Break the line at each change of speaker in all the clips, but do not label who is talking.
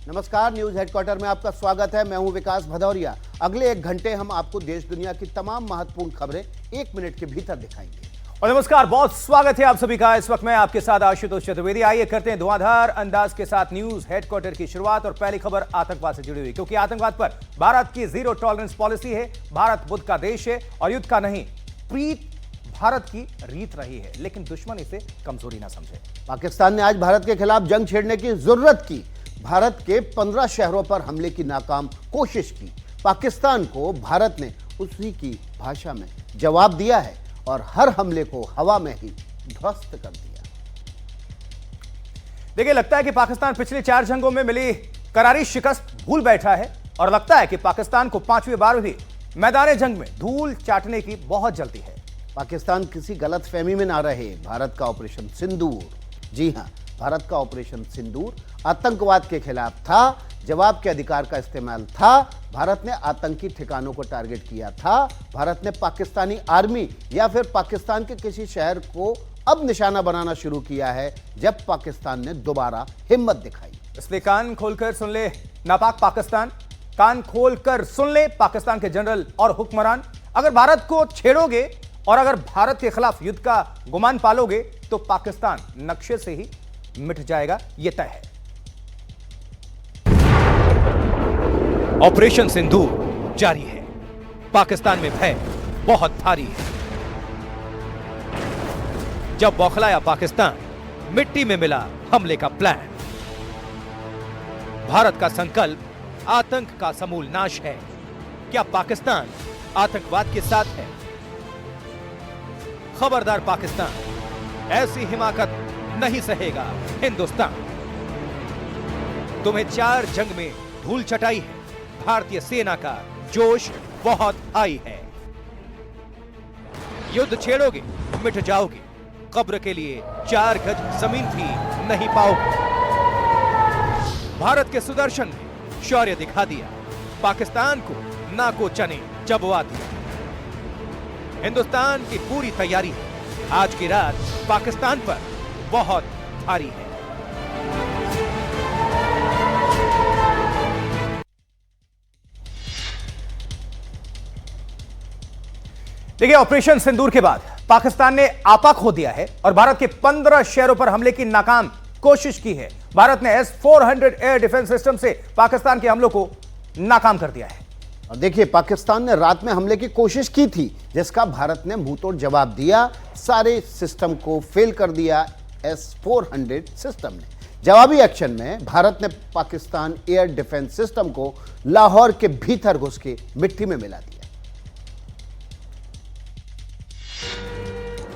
नमस्कार, news headquarter में आपका स्वागत है। मैं हूं विकास भदौरिया। अगले 1 घंटे हम आपको देश दुनिया की तमाम महत्वपूर्ण खबरें 1 मिनट के भीतर दिखाएंगे।
और नमस्कार, बहुत स्वागत है आप सभी का। इस वक्त मैं आपके साथ आशुतोष चतुर्वेदी। आइए करते हैं धुआंधार अंदाज के साथ न्यूज हेडक्वार्टर की शुरुआत। और पहली खबर आतंकवाद से जुड़ी हुई, क्योंकि आतंकवाद पर भारत की जीरो टॉलरेंस पॉलिसी है। भारत बुद्ध का देश है और युद्ध का नहीं। प्रीत भारत की रीत रही है, लेकिन दुश्मन इसे कमजोरी ना समझे।
पाकिस्तान ने आज भारत के खिलाफ जंग छेड़ने की जरूरत की। भारत के 15 शहरों पर हमले की नाकाम कोशिश की। पाकिस्तान को भारत ने उसी की भाषा में जवाब दिया है और हर हमले को हवा में ही ध्वस्त कर दिया।
देखिए, लगता है कि पाकिस्तान पिछली 4 जंगों में मिली करारी शिकस्त भूल बैठा है और लगता है कि पाकिस्तान को 5वीं बार भी मैदान जंग में धूल चाटने की बहुत जल्दी है।
पाकिस्तान किसी गलतफहमी में ना रहे। भारत का ऑपरेशन सिंदूर, जी हां, भारत का ऑपरेशन सिंदूर आतंकवाद के खिलाफ था। जवाब के अधिकार का इस्तेमाल था। भारत ने आतंकी ठिकानों को टारगेट किया था। भारत ने पाकिस्तानी आर्मी या फिर पाकिस्तान के किसी शहर को अब निशाना बनाना शुरू किया है, जब पाकिस्तान ने दोबारा हिम्मत दिखाई।
इसलिए कान खोलकर सुन ले नापाक पाकिस्तान, कान खोलकर सुन ले पाकिस्तान के जनरल और हुक्मरान। अगर भारत को छेड़ोगे और अगर भारत के खिलाफ युद्ध का गुमान पालोगे तो पाकिस्तान नक्शे से ही मिट जाएगा, यह तय है। ऑपरेशन सिंदूर जारी है। पाकिस्तान में भय बहुत भारी है। जब बौखलाया पाकिस्तान, मिट्टी में मिला हमले का प्लान। भारत का संकल्प आतंक का समूल नाश है। क्या पाकिस्तान आतंकवाद के साथ है? खबरदार पाकिस्तान, ऐसी हिमाकत नहीं सहेगा हिंदुस्तान। तुम्हें 4 जंग में धूल चटाई है। भारतीय सेना का जोश बहुत हाई है। युद्ध छेड़ोगे मिट जाओगे। कब्र के लिए 4 गज जमीन भी नहीं पाओगे। भारत के सुदर्शन ने शौर्य दिखा दिया। पाकिस्तान को नाको चने चबवा दिया। हिंदुस्तान की पूरी तैयारी है। आज की रात पाकिस्तान पर बहुत भारी है। देखिए, ऑपरेशन सिंदूर के बाद पाकिस्तान ने आपा खो दिया है और भारत के 15 शहरों पर हमले की नाकाम कोशिश की है। भारत ने S-400 एयर डिफेंस सिस्टम से पाकिस्तान के हमलों को नाकाम कर दिया है।
और देखिए, पाकिस्तान ने रात में हमले की कोशिश की थी, जिसका भारत ने मुंहतोड़ जवाब दिया। सारे सिस्टम को फेल कर दिया S-400 सिस्टम ने। जवाबी एक्शन में भारत ने पाकिस्तान एयर डिफेंस सिस्टम को लाहौर के भीतर घुस के मिट्टी में मिला दिया।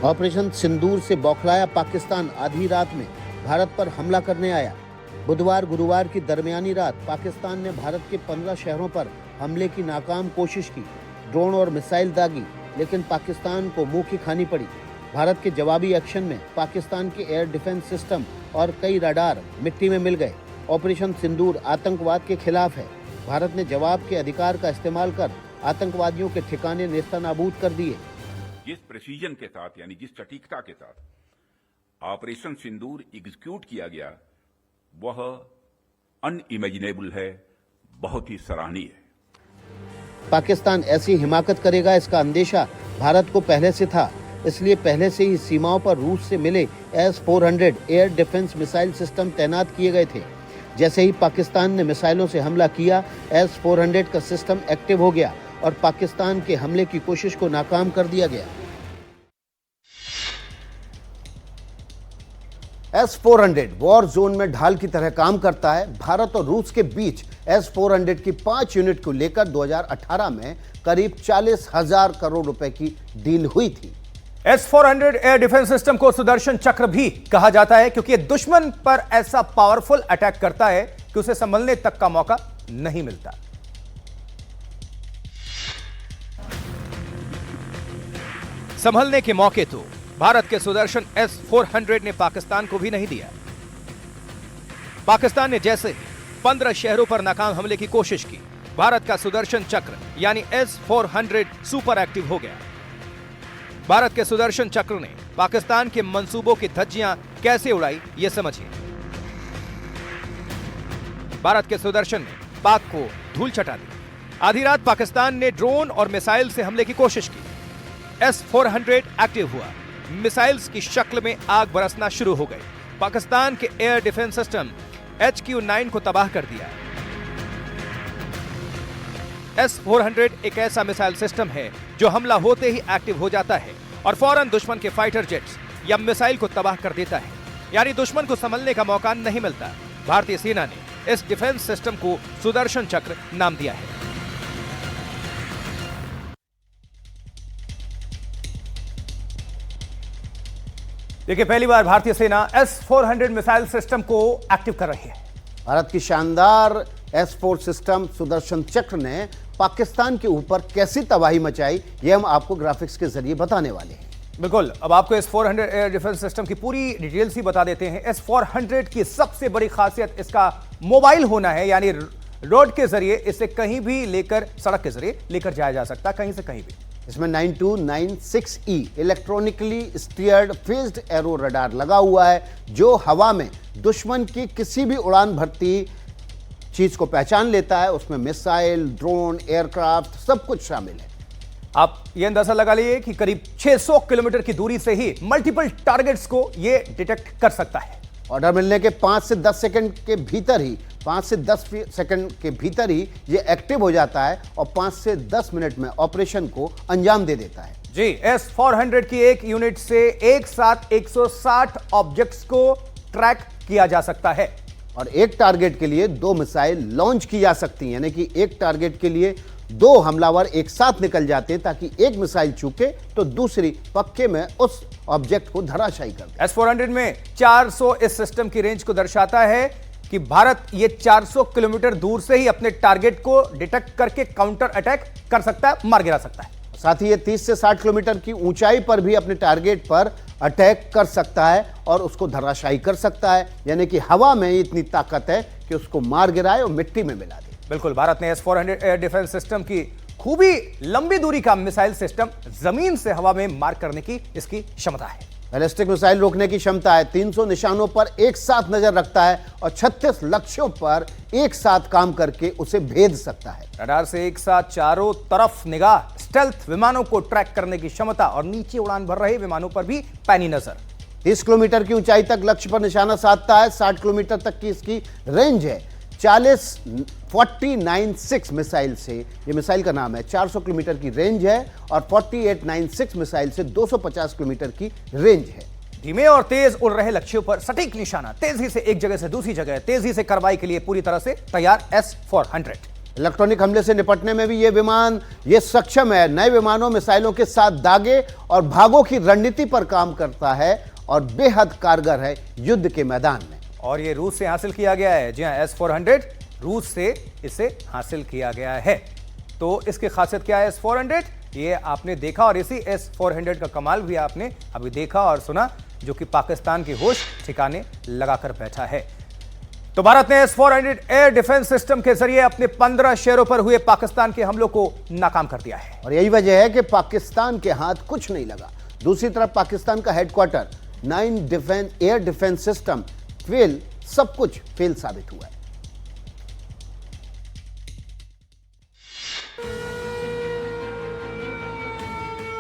ऑपरेशन सिंदूर से बौखलाया पाकिस्तान आधी रात में भारत पर हमला करने आया। बुधवार गुरुवार की दरमियानी रात पाकिस्तान ने भारत के 15 शहरों पर हमले की नाकाम कोशिश की। ड्रोन और मिसाइल दागी, लेकिन पाकिस्तान को मुंह की खानी पड़ी। भारत के जवाबी एक्शन में पाकिस्तान के एयर डिफेंस सिस्टम और कई रडार मिट्टी में मिल गए। ऑपरेशन सिंदूर आतंकवाद के खिलाफ है। भारत ने जवाब के अधिकार का इस्तेमाल कर आतंकवादियों के ठिकाने नेस्तनाबूद कर दिए।
जिस प्रेसिजन के साथ, यानी जिस सटीकता के साथ ऑपरेशन सिंदूर एग्जीक्यूट किया गया, वह अनइमेजिनेबल है, बहुत ही सराहनीय है।
पाकिस्तान ऐसी हिमाकत करेगा, इसका अंदेशा भारत को पहले से था। इसलिए पहले से ही सीमाओं पर रूस से मिले S-400 air defence missile system तैनात किए गए थे। जैसे ही पाकिस्तान ने मिसाइलों से हमला किया, S-400 का सिस्टम एक्टिव हो गया और पाकिस्तान के हमले की कोशिश को नाकाम कर दिया गया। S-400 वॉर जोन में ढाल की तरह काम करता है। भारत और रूस के बीच S-400 की 5 यूनिट को लेकर 2018 में करीब 40,000 करोड़ रुपए की डील हुई थी।
S-400 एयर डिफेंस सिस्टम को सुदर्शन चक्र भी कहा जाता है, क्योंकि यह दुश्मन पर ऐसा पावरफुल अटैक करता है कि उसे संभलने तक का मौका नहीं मिलता। संभलने के मौके तो भारत के सुदर्शन S-400 ने पाकिस्तान को भी नहीं दिया। पाकिस्तान ने जैसे 15 शहरों पर नाकाम हमले की कोशिश की, भारत का सुदर्शन चक्र यानी S-400 सुपर एक्टिव हो गया। भारत के सुदर्शन चक्र ने पाकिस्तान के मंसूबों की धज्जियां कैसे उड़ाई, यह समझिए। भारत के सुदर्शन ने पाक को धूल चटा दी। आधी रात पाकिस्तान ने ड्रोन और मिसाइल से हमले की कोशिश की। S-400 एक्टिव हुआ। मिसाइल्स की शक्ल में आग बरसना शुरू हो गई। पाकिस्तान के एयर डिफेंस सिस्टम HQ-9 को तबाह कर दिया। S-400 एक ऐसा मिसाइल सिस्टम है जो हमला होते ही एक्टिव हो जाता है और फौरन दुश्मन के फाइटर जेट्स या मिसाइल को तबाह कर देता है, यानी दुश्मन को संभलने का मौका नहीं मिलता। भारतीय सेना ने इस डिफेंस सिस्टम को सुदर्शन चक्र नाम दिया है। देखिए, पहली बार भारतीय सेना S-400 मिसाइल सिस्टम को एक्टिव कर रही है।
भारत की शानदार S-4 सिस्टम सुदर्शन चक्र ने पाकिस्तान के ऊपर कैसी तबाही मचाई, ये हम आपको ग्राफिक्स के जरिए बताने वाले हैं।
बिल्कुल, अब आपको S-400 एयर डिफेंस सिस्टम की पूरी डिटेल्स ही बता देते हैं। S-400 की सबसे बड़ी खासियत इसका मोबाइल होना है, यानी रोड के जरिए इसे कहीं भी लेकर, सड़क के जरिए लेकर जाया जा सकता है, कहीं से कहीं भी।
इसमें 9296E electronically steered phased arrow radar लगा हुआ है, जो हवा में दुश्मन की किसी भी उड़ान भरती चीज को पहचान लेता है। उसमें मिसाइल, ड्रोन, एयरक्राफ्ट सब कुछ शामिल है।
आप ये अंदाजा लगा लीजिए कि करीब 600 किलोमीटर की दूरी से ही मल्टीपल टारगेट्स को ये डिटेक्ट कर सकता है।
ऑर्डर मिलने के 5 से 10 सेकंड के भीतर ही 5 से 10 सेकंड के भीतर ही ये एक्टिव हो जाता है और 5 से 10 मिनट में ऑपरेशन को अंजाम दे देता है।
जी, S-400 की एक यूनिट से एक साथ 160 ऑब्जेक्ट्स को ट्रैक किया जा सकता है
और एक टारगेट के लिए 2 मिसाइल लॉन्च की जा सकती हैं, यानी कि एक टारगेट के लिए 2 हमलावर एक साथ निकल जाते हैं ताकि एक मिसाइल चूके तो दूसरी पक्के में उस ऑब्जेक्ट को धराशायी कर दे।
S-400 में 400 इस सिस्टम की रेंज को दर्शाता है कि भारत ये 400 किलोमीटर दूर से ही अपने टारगेट को डिटेक्ट करके काउंटर अटैक कर सकता है, मार गिरा सकता है।
साथ ही ये 30 से 60 किलोमीटर की ऊंचाई पर भी अपने टारगेट पर अटैक कर सकता है और उसको धराशायी कर सकता है, यानी कि हवा में इतनी ताकत है कि उसको मार गिराए और मिट्टी में मिला दे।
बिल्कुल, भारत ने S-400 एयर डिफेंस सिस्टम की खूबी लंबी दूरी का मिसाइल सिस्टम जमीन से हवा में मार करने की इसकी क्षमता है।
बैलिस्टिक मिसाइल रोकने की क्षमता है, 300 निशानों पर एक साथ नजर रखता है और 36 लक्ष्यों पर एक साथ काम करके उसे भेद सकता है।
रडार से एक साथ चारों तरफ निगाह, स्टेल्थ विमानों को ट्रैक करने की क्षमता और नीचे उड़ान भर रहे विमानों पर भी पैनी नजर।
30 किलोमीटर की ऊंचाई तक लक्ष्य पर निशाना साधता है। 60 किलोमीटर तक की इसकी रेंज है। 49496 मिसाइल से, ये मिसाइल का नाम है, 400 किलोमीटर की रेंज है और 4896 मिसाइल से 250 किलोमीटर की रेंज है।
धीमे और तेज उड़ रहे लक्ष्यों पर सटीक निशाना, तेजी से एक जगह से दूसरी जगह तेजी से कार्रवाई के लिए पूरी तरह से तैयार S-400।
इलेक्ट्रॉनिक हमले से निपटने में भी ये विमान ये सक्षम है। नए विमानों मिसाइलों के साथ दागे और भागों की रणनीति पर काम करता है और बेहद कारगर है युद्ध के मैदान में।
और ये रूस से हासिल किया गया है। जी हां, S-400 रूस से इसे हासिल किया गया है। तो इसकी खासियत क्या है S-400, ये आपने देखा और इसी S-400 का कमाल भी आपने अभी देखा और सुना, जो कि पाकिस्तान की होश ठिकाने लगाकर बैठा है। तो भारत ने S-400 एयर डिफेंस सिस्टम के जरिए अपने 15 शहरों पर हुए पाकिस्तान के हमलों को नाकाम कर दिया है।
और यही वजह है कि पाकिस्तान के हाथ कुछ नहीं लगा। दूसरी तरफ पाकिस्तान का headquarter 9 air defence system fail, सब कुछ फेल साबित हुआ है।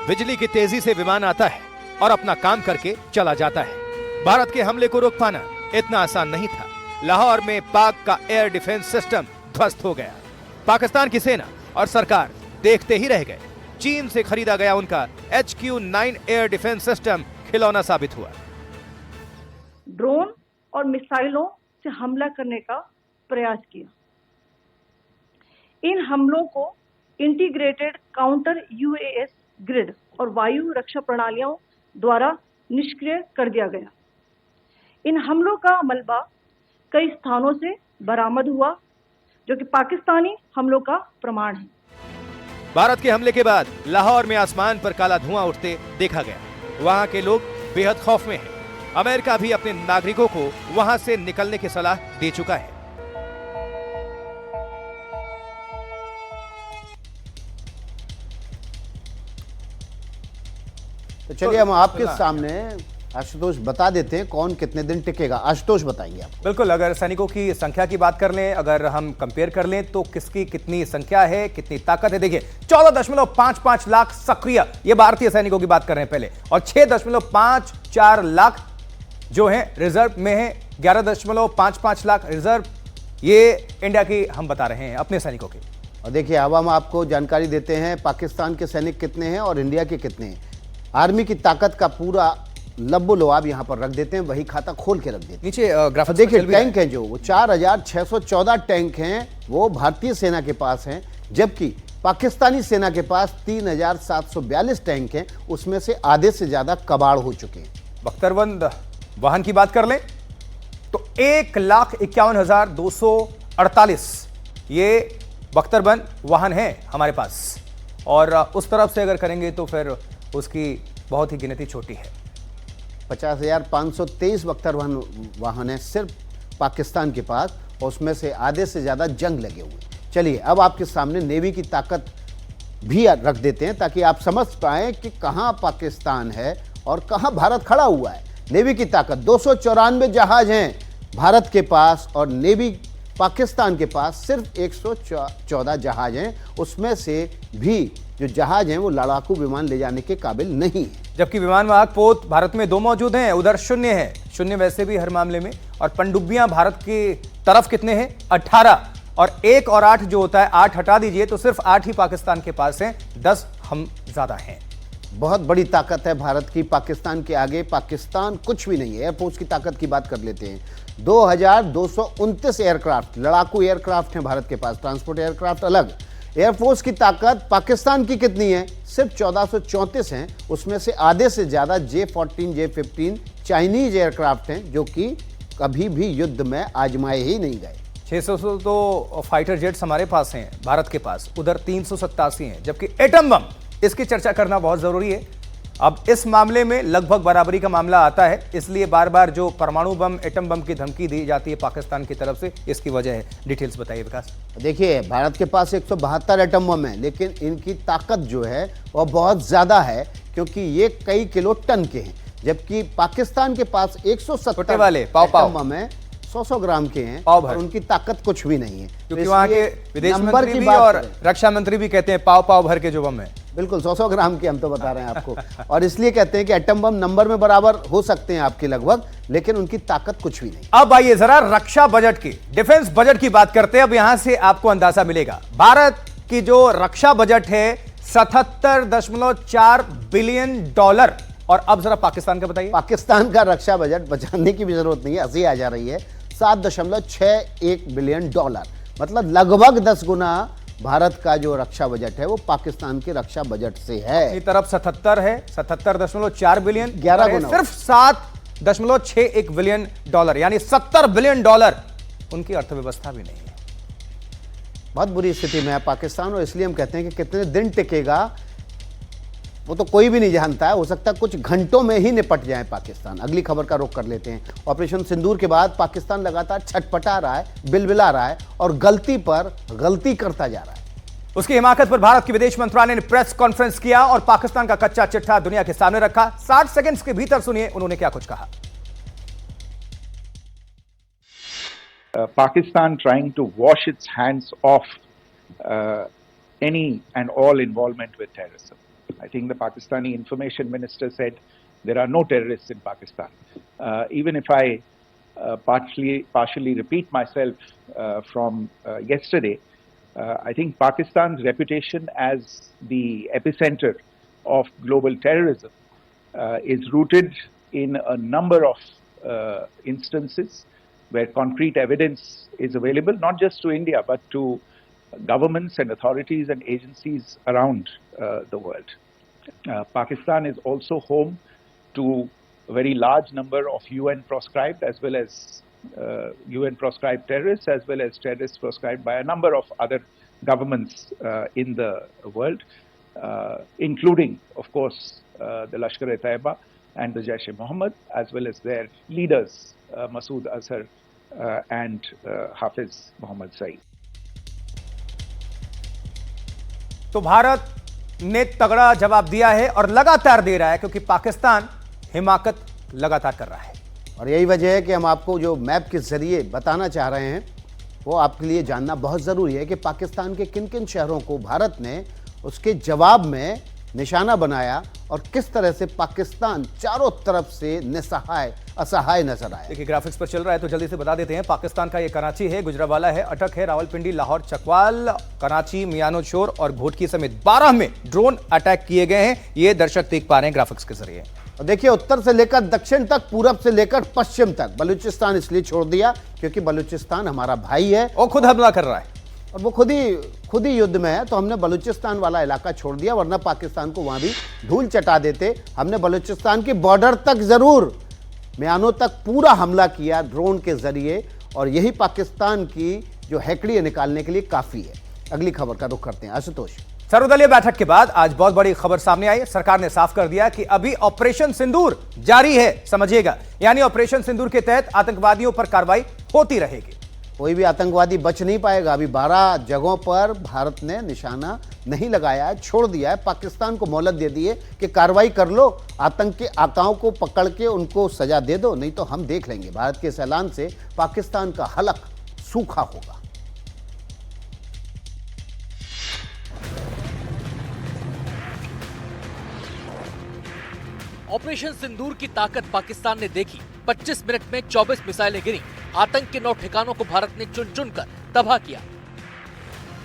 बिजली की तेजी से विमान आता है और अपना काम करके चला जाता है। भारत के हमले को रोक पाना इतना आसान नहीं था। लाहौर में पाक का एयर डिफेंस सिस्टम ध्वस्त हो गया। पाकिस्तान की सेना और सरकार देखते ही रह गए। चीन से खरीदा गया उनका HQ-9 एयर डिफेंस सिस्टम खिलौना साबित हुआ।
ड्रोन और मिसाइलों से हमला करने का प्रयास किया। इन हमलों को इंटीग्रेटेड काउंटर UAS ग्रिड और वायु रक्षा प्रणालियों द्वारा निष्क्रिय कर दिया गया। इन हमलों का मलबा कई स्थानों से बरामद हुआ, जो कि पाकिस्तानी हमलों का प्रमाण है।
भारत के हमले के बाद लाहौर में आसमान पर काला धुआं उठते देखा गया। वहां के लोग बेहद खौफ में हैं। अमेरिका भी अपने नागरिकों को वहां से निकलने की सलाह दे चुका है।
तो चलिए हम आपके सामने आशुतोष बता देते हैं कौन कितने दिन टिकेगा। आशुतोष बताएंगे आप।
बिल्कुल, अगर सैनिकों की संख्या की बात कर लें, अगर हम कंपेयर कर लें तो किसकी कितनी संख्या है, कितनी ताकत है। देखिए 14.55 लाख सक्रिय, ये भारतीय सैनिकों की बात कर रहे हैं पहले, और 6.54 लाख जो है रिजर्व में है, 11.55 लाख रिजर्व, ये इंडिया की हम बता रहे हैं अपने सैनिकों की।
और देखिए अब हम आपको जानकारी देते हैं पाकिस्तान के सैनिक कितने हैं और इंडिया के कितने हैं। आर्मी की ताकत का पूरा लब्बो लोआब यहाँ पर रख देते हैं, वही खाता खोल के रख देते हैं।
नीचे ग्राफिक्स
देखिए टैंक हैं जो वो 4614 टैंक हैं वो भारतीय सेना के पास हैं, जबकि पाकिस्तानी सेना के पास 3742 टैंक हैं, उसमें से आधे से ज्यादा कबाड़ हो चुके हैं।
बख्तरबंद वाहन की बात कर लें तो 1,51,248 ये बख्तरबंद वाहन है हमारे पास, और उस तरफ से अगर करेंगे तो फिर उसकी बहुत ही गिनती छोटी है।
50,523 बख्तर वाहन है सिर्फ पाकिस्तान के पास, और उसमें से आधे से ज़्यादा जंग लगे हुए हैं। चलिए अब आपके सामने नेवी की ताकत भी रख देते हैं ताकि आप समझ पाएं कि कहां पाकिस्तान है और कहां भारत खड़ा हुआ है। नेवी की ताकत 294 जहाज हैं भारत के पास, और नेवी पाकिस्तान के पास सिर्फ 114 जहाज हैं, उसमें से भी जो जहाज हैं वो लड़ाकू विमान ले जाने के काबिल नहीं है।
जबकि विमान वाहक पोत भारत में 2 मौजूद हैं, उधर 0 है, 0 वैसे भी हर मामले में। और पनडुब्बियां भारत की तरफ कितने हैं? 18, और 1 और 8 जो होता है, 8 हटा दीजिए तो सिर्फ 8 ही पाकिस्तान के पास हैं, 10 हम ज्यादा हैं।
बहुत बड़ी ताकत है भारत की पाकिस्तान के आगे, पाकिस्तान कुछ भी नहीं है। एयरफोर्स की ताकत की बात कर लेते हैं, 2229 एयरक्राफ्ट लड़ाकू एयरक्राफ्ट हैं भारत के पास, ट्रांसपोर्ट एयरक्राफ्ट अलग। एयरफोर्स की ताकत पाकिस्तान की कितनी है? सिर्फ 1434 हैं, उसमें से आधे से ज़्यादा J-14, J-15 चाइनीज एयरक्राफ्ट हैं जो कि कभी भी युद्ध में आजमाए ही नहीं गए।
600 तो फाइटर जेट्स हमारे पास हैं भारत के पास, उधर 387 हैं। जबकि एटम बम, इसकी चर्चा करना बहुत जरूरी है। अब इस मामले में लगभग बराबरी का मामला आता है, इसलिए बार बार जो परमाणु बम, एटम बम की धमकी दी जाती है पाकिस्तान की तरफ से, इसकी वजह है। डिटेल्स बताइए विकास।
देखिए भारत के पास 172 एटम बम है, लेकिन इनकी ताकत जो है वह बहुत ज़्यादा है क्योंकि ये कई किलो टन के हैं, जबकि पाकिस्तान के पास 170
वाले पाव
एटम बम है, 100 ग्राम के हैं, और उनकी ताकत कुछ भी नहीं है।
क्योंकि वहां के विदेश मंत्री भी और रक्षा मंत्री भी कहते हैं पाव पाव भर के जो बम है।
बिल्कुल 100 ग्राम के हम तो बता रहे हैं आपको। और इसलिए कहते हैं कि एटम बम नंबर में बराबर हो सकते हैं आपके लगभग, लेकिन उनकी ताकत कुछ भी नहीं।
अब आइए जरा रक्षा बजट की, डिफेंस बजट की बात करते हैं। अब यहां से आपको अंदाजा मिलेगा, भारत की जो रक्षा बजट है 77.4 बिलियन डॉलर। और अब जरा पाकिस्तान का बताइए।
पाकिस्तान का रक्षा बजट बचाने की भी जरूरत नहीं है, हंसी आ जा रही है, 7.61 बिलियन डॉलर, मतलब लगभग 10 गुना भारत का जो रक्षा बजट है वो पाकिस्तान के रक्षा बजट से है।
अपनी तरफ 77 है, 77.4 बिलियन,
11 गुना,
सिर्फ 7.61 बिलियन डॉलर, यानी 70 बिलियन डॉलर उनकी अर्थव्यवस्था भी नहीं है।
बहुत बुरी स्थिति में है पाकिस्तान, और इसलिए हम कहते हैं कि कितने दिन टिकेगा वो तो कोई भी नहीं जानता है। हो सकता है कुछ घंटों में ही निपट जाए पाकिस्तान। अगली खबर का रुख कर लेते हैं। ऑपरेशन सिंदूर के बाद पाकिस्तान लगातार छटपटा रहा है, बिलबिला रहा है और गलती पर गलती करता जा रहा है।
उसकी हिमाकत पर भारत के विदेश मंत्रालय ने प्रेस कॉन्फ्रेंस किया और पाकिस्तान का कच्चा चिट्ठा दुनिया के सामने रखा। 60 सेकंड्स के भीतर सुनिए उन्होंने क्या कुछ कहा।
Pakistan trying to wash its hands off any and all involvement with terrorism. I think the Pakistani information minister said there are no terrorists in Pakistan. Even if I partially repeat myself from yesterday, I think Pakistan's reputation as the epicenter of global terrorism is rooted in a number of instances where concrete evidence is available, not just to India, but to governments and authorities and agencies around the world. Pakistan is also home to a very large number of UN proscribed as well as UN proscribed terrorists, as well as terrorists proscribed by a number of other governments in the world, including, of course, the Lashkar-e-Taiba and the Jaish-e-Mohammed, as well as their leaders, Masood Azhar and Hafiz Mohammed Saeed.
तो भारत ने तगड़ा जवाब दिया है और लगातार दे रहा है, क्योंकि पाकिस्तान हिमाकत लगातार कर रहा है।
और यही वजह है कि हम आपको जो मैप के जरिए बताना चाह रहे हैं वो आपके लिए जानना बहुत ज़रूरी है कि पाकिस्तान के किन किन शहरों को भारत ने उसके जवाब में निशाना बनाया और किस तरह से पाकिस्तान चारों तरफ से निसहाय असहाय नजर आया।
देखिए ग्राफिक्स पर चल रहा है तो जल्दी से बता देते हैं। पाकिस्तान का ये कराची है, गुजरावाला है, अटक है, रावलपिंडी, लाहौर, चकवाल, कराची, मियानोशोर और घोटकी समेत 12 में ड्रोन अटैक किए गए हैं। ये दर्शक देख पा रहे हैं ग्राफिक्स के जरिए।
और देखिए उत्तर से लेकर दक्षिण तक, पूरब से लेकर पश्चिम तक। बलूचिस्तान इसलिए छोड़ दिया क्योंकि बलूचिस्तान हमारा भाई है
और खुद हमला कर रहा है
और वो खुद ही युद्ध में है, तो हमने बलूचिस्तान वाला इलाका छोड़ दिया, वरना पाकिस्तान को वहां भी धूल चटा देते। हमने बलूचिस्तान की बॉर्डर तक जरूर, म्यानो तक पूरा हमला किया ड्रोन के जरिए, और यही पाकिस्तान की जो हैकड़ी है निकालने के लिए काफी है। अगली खबर का रुख करते हैं आशुतोष।
सर्वदलीय बैठक के बाद आज बहुत बड़ी खबर सामने आई। सरकार ने साफ कर दिया कि अभी ऑपरेशन सिंदूर जारी है, समझिएगा। यानी ऑपरेशन सिंदूर के तहत आतंकवादियों पर कार्रवाई होती रहेगी।
कोई भी आतंकवादी बच नहीं पाएगा। अभी 12 जगहों पर भारत ने निशाना नहीं लगाया है, छोड़ दिया है। पाकिस्तान को मोहलत दे दी है कि कार्रवाई कर लो, आतंक के आकाओं को पकड़ के उनको सजा दे दो, नहीं तो हम देख लेंगे। भारत के इस ऐलान से पाकिस्तान का हलक सूखा होगा।
ऑपरेशन सिंदूर की ताकत पाकिस्तान ने देखी। 25 मिनट में 24 मिसाइलें गिरी। आतंक के 9 ठिकानों को भारत ने चुन चुन कर तबाह किया।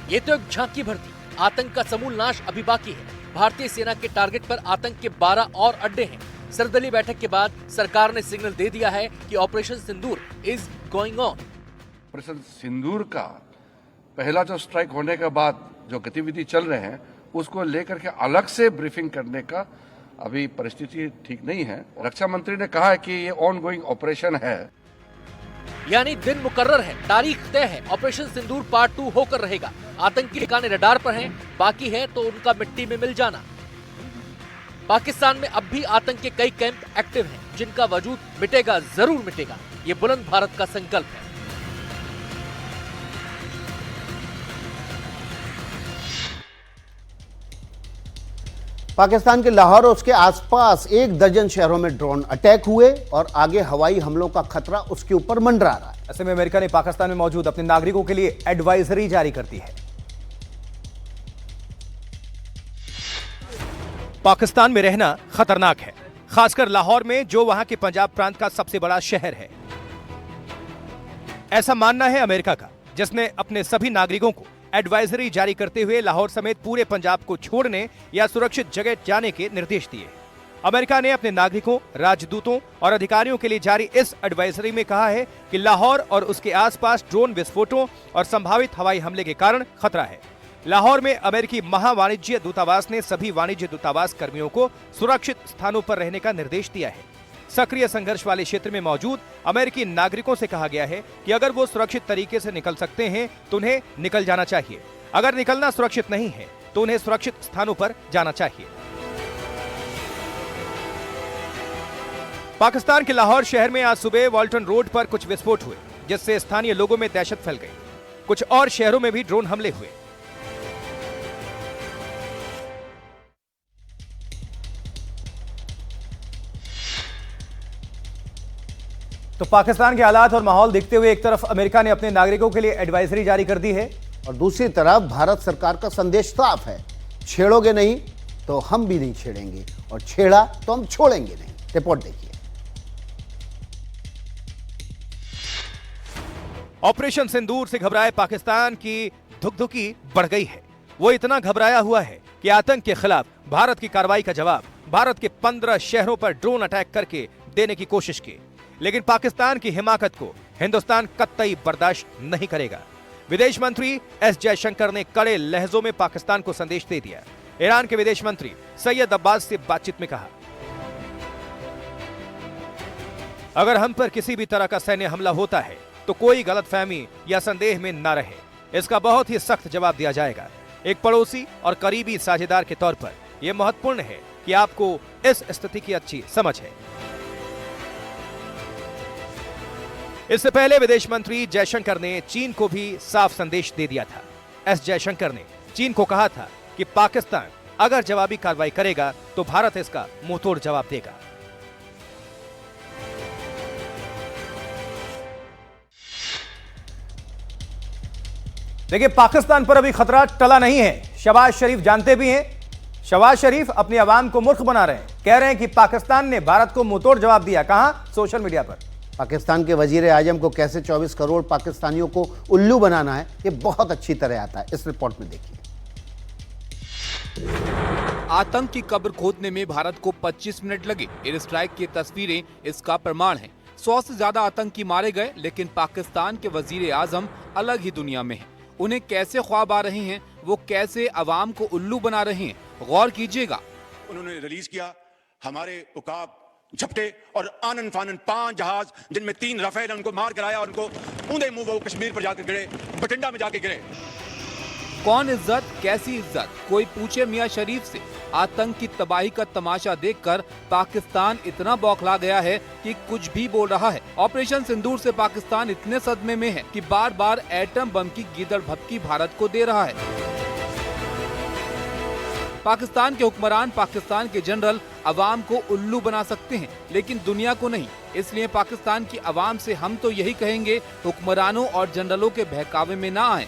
ये तो एक झांकी भर थी, आतंक का समूल नाश अभी बाकी है। भारतीय सेना के टारगेट पर आतंक के 12 और अड्डे हैं। सर्वदलीय बैठक के बाद सरकार ने सिग्नल दे दिया है कि operation Sindoor is going on.
Operation Sindoor का पहला जो स्ट्राइक होने के बाद जो गतिविधि चल रहे हैं उसको लेकर के अलग से ब्रीफिंग करने का अभी परिस्थिति ठीक नहीं है। रक्षा मंत्री ने कहा है कि ये ऑन गोइंग ऑपरेशन है,
यानी दिन मुकर्रर है, तारीख तय है। ऑपरेशन सिंदूर पार्ट 2 होकर रहेगा। आतंकी ठिकाने रडार पर हैं, बाकी है तो उनका मिट्टी में मिल जाना। पाकिस्तान में अब भी आतंक के कई कैंप एक्टिव हैं, जिनका वजूद मिटेगा, जरूर मिटेगा। ये बुलंद भारत का संकल्प है।
पाकिस्तान के लाहौर और उसके आसपास 1 दर्जन शहरों में ड्रोन अटैक हुए और आगे हवाई हमलों का खतरा उसके ऊपर मंडरा रहा है।
ऐसे में अमेरिका ने पाकिस्तान में मौजूद अपने नागरिकों के लिए एडवाइजरी जारी कर दी है। पाकिस्तान में रहना खतरनाक है, खासकर लाहौर में, जो वहां के पंजाब प्रांत का सबसे बड़ा शहर है। ऐसा मानना है अमेरिका का, जिसने अपने सभी नागरिकों को एडवाइजरी जारी करते हुए लाहौर समेत पूरे पंजाब को छोड़ने या सुरक्षित जगह जाने के निर्देश दिए। अमेरिका ने अपने नागरिकों, राजदूतों और अधिकारियों के लिए जारी इस एडवाइजरी में कहा है कि लाहौर और उसके आसपास ड्रोन विस्फोटों और संभावित हवाई हमले के कारण खतरा है। लाहौर में अमेरिकी महावाणिज्य दूतावास ने सभी वाणिज्य दूतावास कर्मियों को सुरक्षित स्थानों पर रहने का निर्देश दिया है। सक्रिय संघर्ष वाले क्षेत्र में मौजूद अमेरिकी नागरिकों से कहा गया है कि अगर वो सुरक्षित तरीके से निकल सकते हैं तो उन्हें निकल जाना चाहिए। अगर निकलना सुरक्षित नहीं है तो उन्हें सुरक्षित स्थानों पर जाना चाहिए। पाकिस्तान के लाहौर शहर में आज सुबह वॉल्टन रोड पर कुछ विस्फोट हुए, जिससे स्थानीय लोगों में दहशत फैल गई। कुछ और शहरों में भी ड्रोन हमले हुए। तो पाकिस्तान के हालात और माहौल देखते हुए एक तरफ अमेरिका ने अपने नागरिकों के लिए एडवाइजरी जारी कर दी है
और दूसरी तरफ भारत सरकार का संदेश साफ है, छेड़ोगे नहीं तो हम भी नहीं छेड़ेंगे, और छेड़ा तो हम छोड़ेंगे नहीं। रिपोर्ट देखिए।
ऑपरेशन सिंदूर से घबराए पाकिस्तान की धुकधुकी बढ़ गई है। वो इतना घबराया हुआ है कि आतंक के खिलाफ भारत की कार्रवाई का जवाब भारत के 15 शहरों पर ड्रोन अटैक करके देने की कोशिश की, लेकिन पाकिस्तान की हिमाकत को हिंदुस्तान कतई बर्दाश्त नहीं करेगा। विदेश मंत्री एस जयशंकर ने कड़े लहजों में पाकिस्तान को संदेश दे दिया। ईरान के विदेश मंत्री सैयद अब्बास से बातचीत में कहा, अगर हम पर किसी भी तरह का सैन्य हमला होता है तो कोई गलतफहमी या संदेह में न रहे, इसका बहुत ही सख्त जवाब दिया जाएगा। एक पड़ोसी और करीबी साझेदार के तौर पर यह महत्वपूर्ण है कि आपको इस स्थिति की अच्छी समझ है। इससे पहले विदेश मंत्री जयशंकर ने चीन को भी साफ संदेश दे दिया था। एस जयशंकर ने चीन को कहा था कि पाकिस्तान अगर जवाबी कार्रवाई करेगा तो भारत इसका मुंहतोड़ जवाब देगा। देखिए, पाकिस्तान पर अभी खतरा टला नहीं है। शहबाज शरीफ जानते भी हैं। शहबाज शरीफ अपनी आवाम को मूर्ख बना रहे हैं। कह रहे हैं कि पाकिस्तान ने भारत को मुंहतोड़ जवाब दिया। कहां? सोशल मीडिया पर।
पाकिस्तान के वजीर आजम को कैसे 24 करोड़ पाकिस्तानियों को उल्लू बनाना है, ये बहुत अच्छी तरह आता है। इस रिपोर्ट में देखिए।
आतंक की कब्र खोदने में भारत को 25 मिनट लगे। एयर स्ट्राइक की तस्वीरें इसका प्रमाण हैं। 100 से ज्यादा आतंकी मारे गए, लेकिन पाकिस्तान के वजीर आजम अलग ही दुनिया में हैं। उन्हें कैसे ख्वाब आ रहे हैं, वो कैसे अवाम को उल्लू बना रहे हैं, गौर कीजिएगा।
उन्होंने रिलीज किया हमारे उकाब, झपटे और आनन फानन 5 जहाज, जिनमें 3 राफेल, उनको मार कराया और उनको ऊंधे मुंह वो कश्मीर पर जाकर गिरे, बठिंडा में जाके गिरे।
कौन इज्जत, कैसी इज्जत, कोई पूछे मियां शरीफ से। आतंक की तबाही का तमाशा देखकर पाकिस्तान इतना बौखला गया है कि कुछ भी बोल रहा है। ऑपरेशन सिंदूर से पाकिस्तान इतने सदमे में है कि बार बार एटम बम की गीदड़ भपकी भारत को दे रहा है। पाकिस्तान के हुक्मरान, पाकिस्तान के जनरल अवाम को उल्लू बना सकते हैं, लेकिन दुनिया को नहीं। इसलिए पाकिस्तान की अवाम से हम तो यही कहेंगे, हुक्मरानों और जनरलों के बहकावे में ना आए।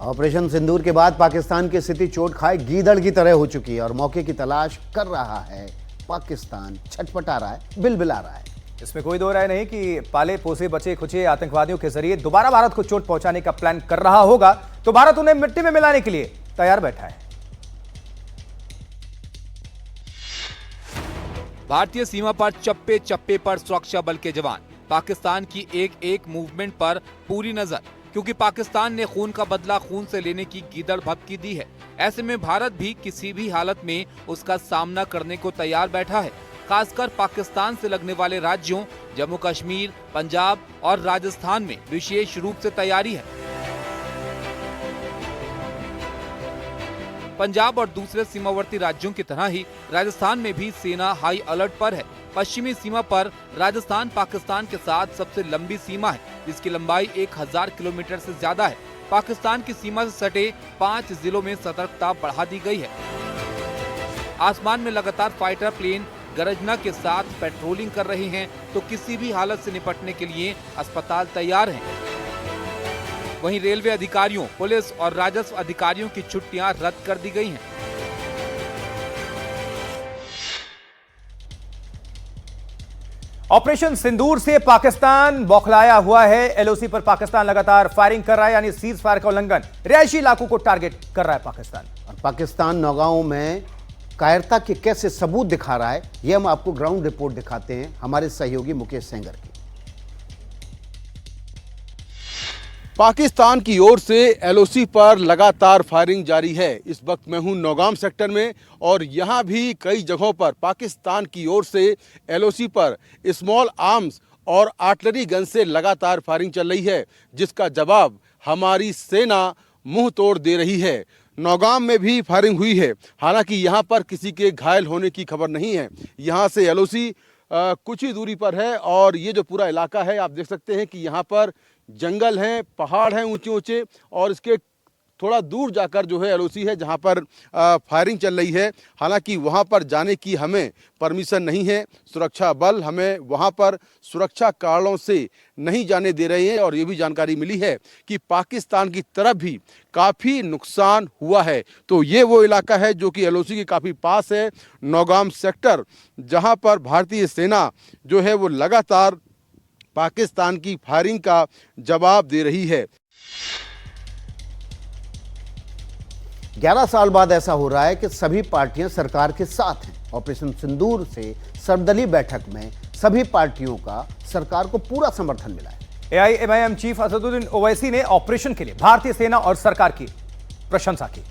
ऑपरेशन सिंदूर के बाद पाकिस्तान की स्थिति चोट खाए गीदड़ की तरह हो चुकी है और मौके की तलाश कर रहा है। पाकिस्तान छटपटा रहा है, बिलबिला रहा है।
इसमें कोई दो राय नहीं कि पाले पोसे बचे खुचे आतंकवादियों के जरिए दोबारा भारत को चोट पहुंचाने का प्लान कर रहा होगा, तो भारत उन्हें मिट्टी में मिलाने के लिए तैयार बैठा है।
भारतीय सीमा पर चप्पे चप्पे पर सुरक्षा बल के जवान, पाकिस्तान की एक एक मूवमेंट पर पूरी नजर, क्योंकि पाकिस्तान ने खून का बदला खून से लेने की गीदड़ भपकी दी है। ऐसे में भारत भी किसी भी हालत में उसका सामना करने को तैयार बैठा है। खासकर पाकिस्तान से लगने वाले राज्यों जम्मू कश्मीर, पंजाब और राजस्थान में विशेष रूप से तैयारी है। पंजाब और दूसरे सीमावर्ती राज्यों की तरह ही राजस्थान में भी सेना हाई अलर्ट पर है। पश्चिमी सीमा पर राजस्थान पाकिस्तान के साथ सबसे लंबी सीमा है, जिसकी लंबाई 1000 किलोमीटर से ज्यादा है। पाकिस्तान की सीमा से सटे 5 जिलों में सतर्कता बढ़ा दी गई है। आसमान में लगातार फाइटर प्लेन गर्जना के साथ पेट्रोलिंग कर रहे हैं, तो किसी भी हालत से निपटने के लिए अस्पताल तैयार हैं। वहीं रेलवे अधिकारियों, पुलिस और राजस्व अधिकारियों की छुट्टियां रद्द कर दी गई हैं।
ऑपरेशन सिंदूर से पाकिस्तान बौखलाया हुआ है। एलओसी पर पाकिस्तान लगातार फायरिंग कर रहा है, यानी सीज फायर का उल्लंघन। रिहायशी इलाकों को टारगेट कर रहा है पाकिस्तान।
और पाकिस्तान नौगांव में कायरता के कैसे सबूत दिखा रहा है, यह हम आपको ग्राउंड रिपोर्ट दिखाते हैं हमारे सहयोगी मुकेश सेंगर की।
पाकिस्तान की ओर से एलओसी पर लगातार फायरिंग जारी है। इस वक्त मैं हूं नौगाम सेक्टर में और यहां भी कई जगहों पर पाकिस्तान की ओर से एलओसी पर स्मॉल आर्म्स और आर्टिलरी गन से लगातार फायरिंग चल रही है, जिसका जवाब हमारी सेना मुंह तोड़ दे रही है। नौगाम में भी फायरिंग हुई है, हालांकि यहां पर किसी के घायल होने की खबर नहीं है। यहां से एलओसी कुछ ही दूरी पर है और ये जो पूरा इलाका है, आप देख सकते हैं कि यहाँ पर जंगल हैं, पहाड़ हैं ऊंचे ऊंचे, और इसके थोड़ा दूर जाकर जो है एलओसी है जहाँ पर फायरिंग चल रही है। हालांकि वहाँ पर जाने की हमें परमिशन नहीं है। सुरक्षा बल हमें वहाँ पर सुरक्षा कारणों से नहीं जाने दे रहे हैं और ये भी जानकारी मिली है कि पाकिस्तान की तरफ भी काफ़ी नुकसान हुआ है। तो ये वो इलाका है जो कि एलओसी के काफ़ी पास है, नौगाम सेक्टर, जहाँ पर भारतीय सेना जो है वो लगातार पाकिस्तान की फायरिंग का जवाब दे रही है।
11 साल बाद ऐसा हो रहा है कि सभी पार्टियां सरकार के साथ हैं। ऑपरेशन सिंदूर से सर्वदलीय बैठक में सभी पार्टियों का सरकार को पूरा समर्थन मिला है।
एआईएमआईएम चीफ असदुद्दीन ओवैसी ने ऑपरेशन के लिए भारतीय सेना और सरकार की प्रशंसा की।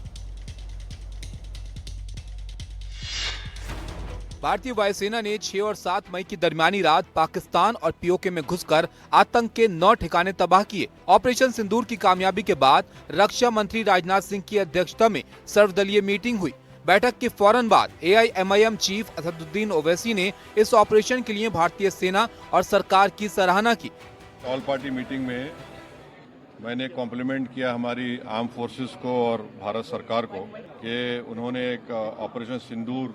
भारतीय वायुसेना ने 6 और 7 मई की दरमियानी रात पाकिस्तान और पीओके में घुसकर आतंक के 9 ठिकाने तबाह किए। ऑपरेशन सिंदूर की कामयाबी के बाद रक्षा मंत्री राजनाथ सिंह की अध्यक्षता में सर्वदलीय मीटिंग हुई। बैठक के फौरन बाद एआईएमआईएम चीफ असदुद्दीन ओवैसी ने इस ऑपरेशन के लिए भारतीय सेना और सरकार की सराहना की।
ऑल पार्टी मीटिंग में मैंने कॉम्प्लीमेंट किया हमारी आर्म फोर्सेस को और भारत सरकार को कि उन्होंने एक ऑपरेशन सिंदूर